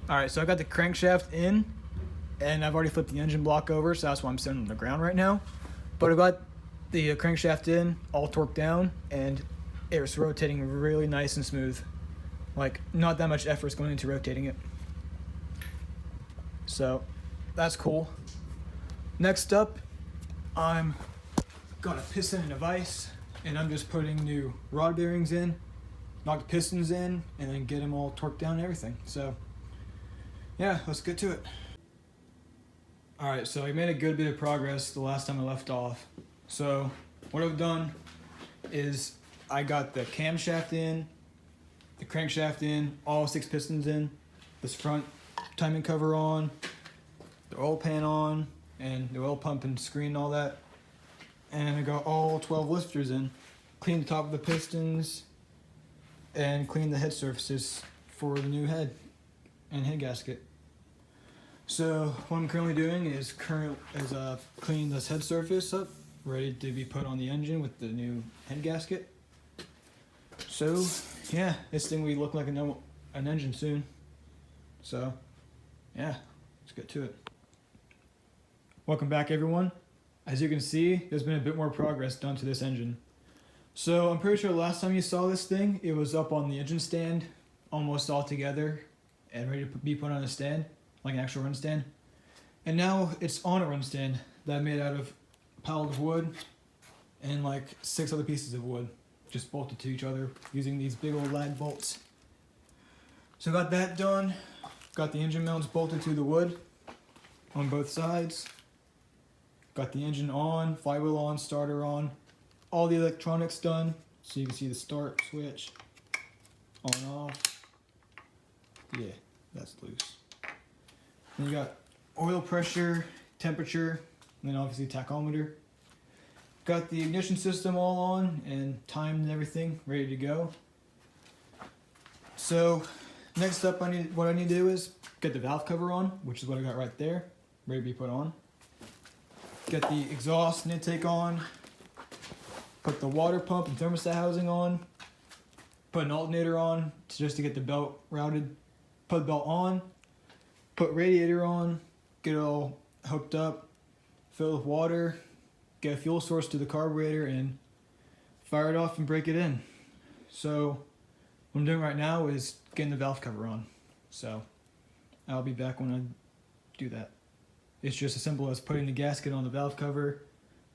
Alright, so I got the crankshaft in, and I've already flipped the engine block over, so that's why I'm sitting on the ground right now. But I got the crankshaft in, all torqued down, and it's rotating really nice and smooth. Like, not that much effort is going into rotating it. So, that's cool. Next up, I'm got a piston and a vise, and I'm just putting new rod bearings in, knock the pistons in, and then get them all torqued down and everything. So, yeah, let's get to it. Alright, so I made a good bit of progress the last time I left off. So, what I've done is I got the camshaft in, the crankshaft in, all 6 pistons in, this front timing cover on, the oil pan on, and the oil pump and screen and all that. And I got all 12 lifters in, cleaned the top of the pistons, and cleaned the head surfaces for the new head and head gasket. So what I'm currently doing is cleaning this head surface up, ready to be put on the engine with the new head gasket. So yeah, this thing will look like an engine soon. So yeah, let's get to it. Welcome back, everyone. As you can see, there's been a bit more progress done to this engine. So I'm pretty sure the last time you saw this thing, it was up on the engine stand, almost all together and ready to be put on a stand, like an actual run stand. And now it's on a run stand that I made out of a pallet of wood and like 6 other pieces of wood, just bolted to each other using these big old lag bolts. So got that done. Got the engine mounts bolted to the wood on both sides. Got the engine on, flywheel on, starter on, all the electronics done. So you can see the start switch, on, off. Yeah, that's loose. Then you got oil pressure, temperature, and then obviously tachometer. Got the ignition system all on and timed and everything, ready to go. So next up, what I need to do is get the valve cover on, which is what I got right there, ready to be put on. Get the exhaust and intake on. Put the water pump and thermostat housing on. Put an alternator on just to get the belt routed. Put the belt on. Put radiator on. Get it all hooked up. Fill it with water. Get a fuel source to the carburetor and fire it off and break it in. So what I'm doing right now is getting the valve cover on. So I'll be back when I do that. It's just as simple as putting the gasket on the valve cover,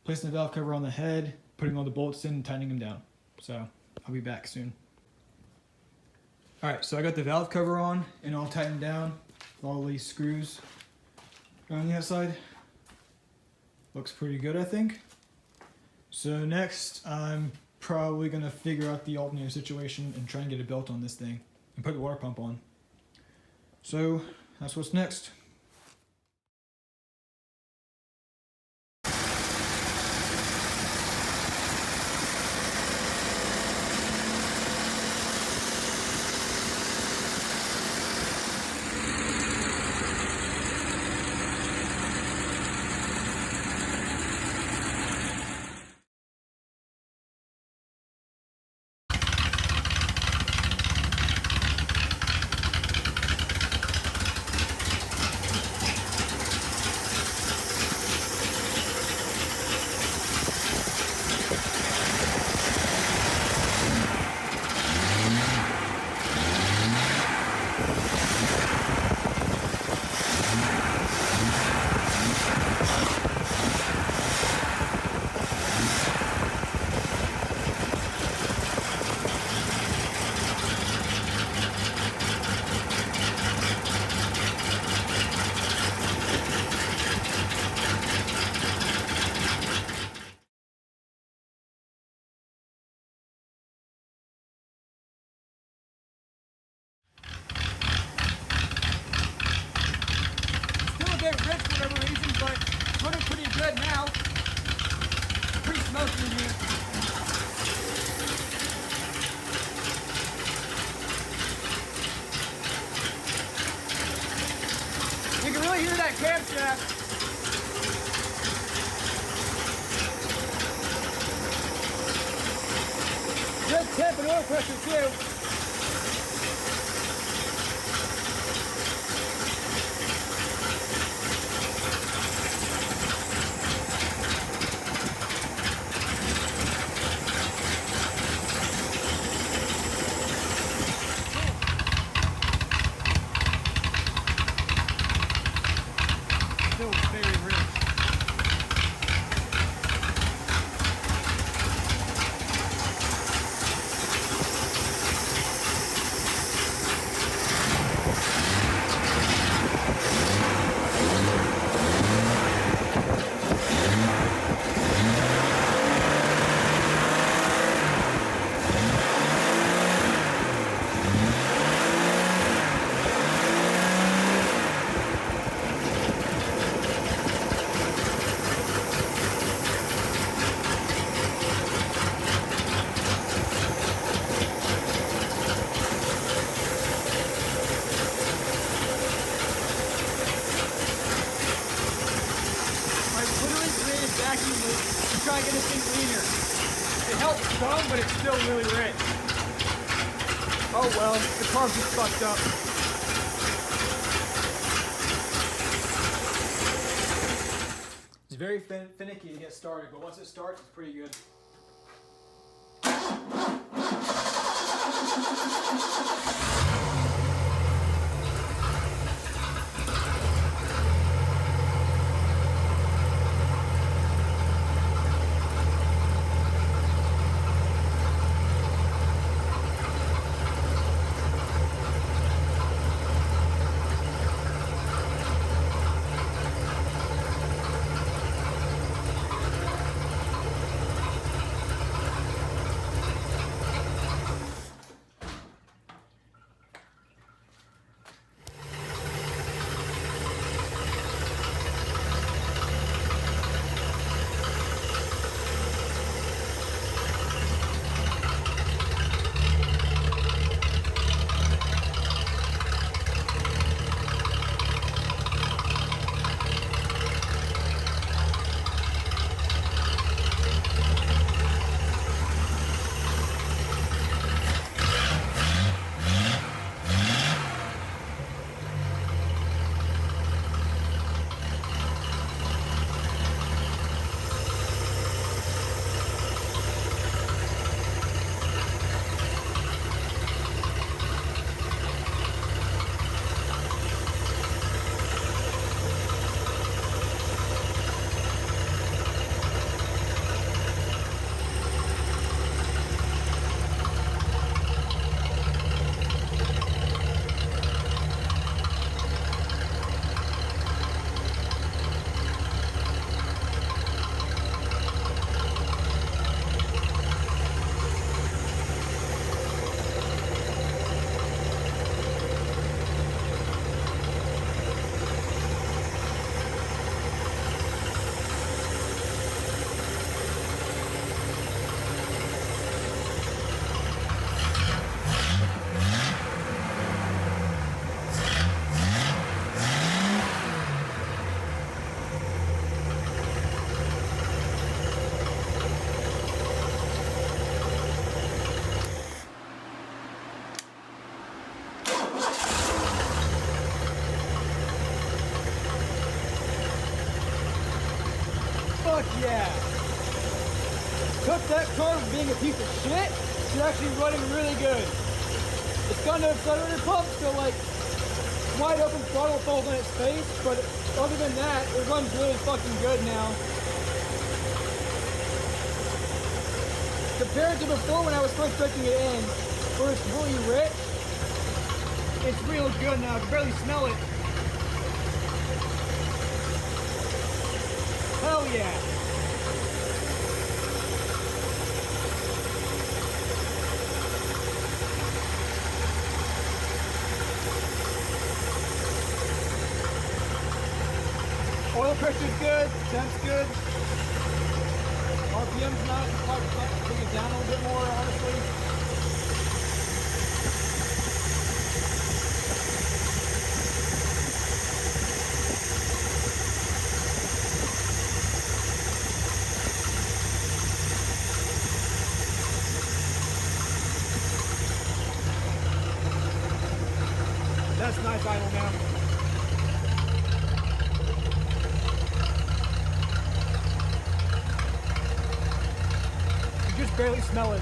placing the valve cover on the head, putting all the bolts in and tightening them down. So I'll be back soon. Alright, so I got the valve cover on and all tightened down with all these screws around the outside. Looks pretty good, I think. So next, I'm probably going to figure out the alternator situation and try and get a belt on this thing and put the water pump on. So that's what's next. Rich for whatever reason, but it's running pretty good now. Pretty smoky in here. You can really hear that camshaft. Good temp and oil pressure too. constantly to try and get this thing leaner. It helps some, but it's still really rich. Oh well, the carbs just fucked up. It's very finicky to get started, but once it starts, it's pretty good. Fuck yeah! Took that car from being a piece of shit to actually running really good. It's got no accelerator pump, so like wide open throttle falls on its face, but other than that, it runs really fucking good now. Compared to before when I was first breaking it in, where it's really rich, it's real good now. I can barely smell it. Hell yeah! Oil pressure's good, temp's good. RPM's not, probably take it down a little bit more, honestly. That's nice idle now. You just barely smell it.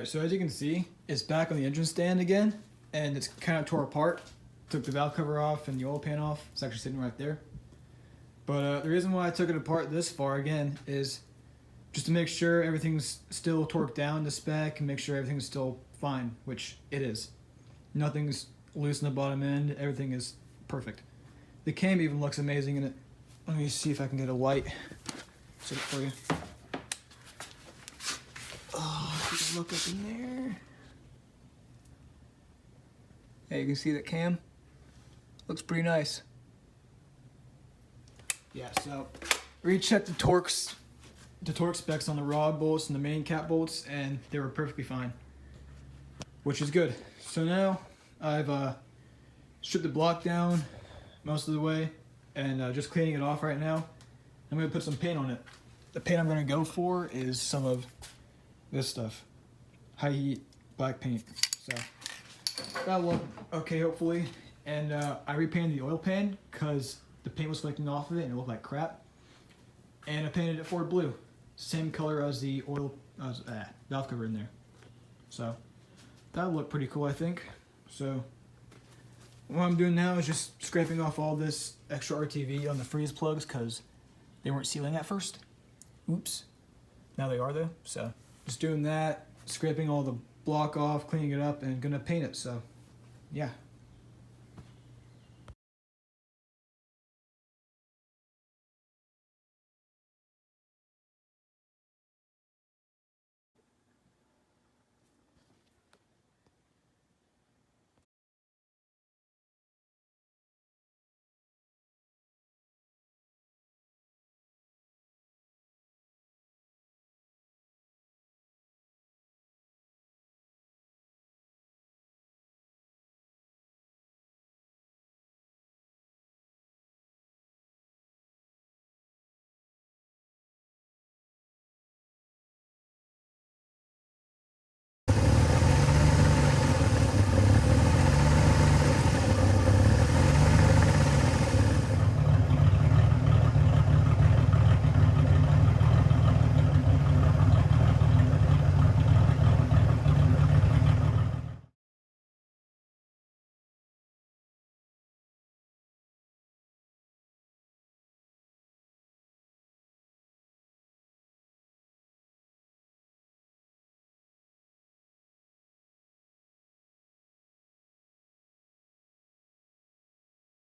so as you can see, it's back on the engine stand again, and it's kind of tore apart. Took the valve cover off and the oil pan off. It's actually sitting right there. But the reason why I took it apart this far again is just to make sure everything's still torqued down to spec and make sure everything's still fine, which it is. Nothing's loose in the bottom end. Everything is perfect. The cam even looks amazing in it. Let me see if I can get a light. Set it for you. Oh, if you can look up in there. Hey, you can see that cam? Looks pretty nice. Yeah, so rechecked the torque specs on the rod bolts and the main cap bolts, and they were perfectly fine, which is good. So now I've stripped the block down most of the way and just cleaning it off right now. I'm gonna put some paint on it. The paint I'm gonna go for is some of this stuff, high heat black paint. So that'll look okay, hopefully. And I repainted the oil pan because the paint was flaking off of it and it looked like crap. And I painted it Ford blue, same color as the oil valve cover in there. So that'll look pretty cool, I think. So what I'm doing now is just scraping off all this extra RTV on the freeze plugs because they weren't sealing at first. Oops. Now they are though. So just doing that, scraping all the block off, cleaning it up, and gonna paint it. So yeah.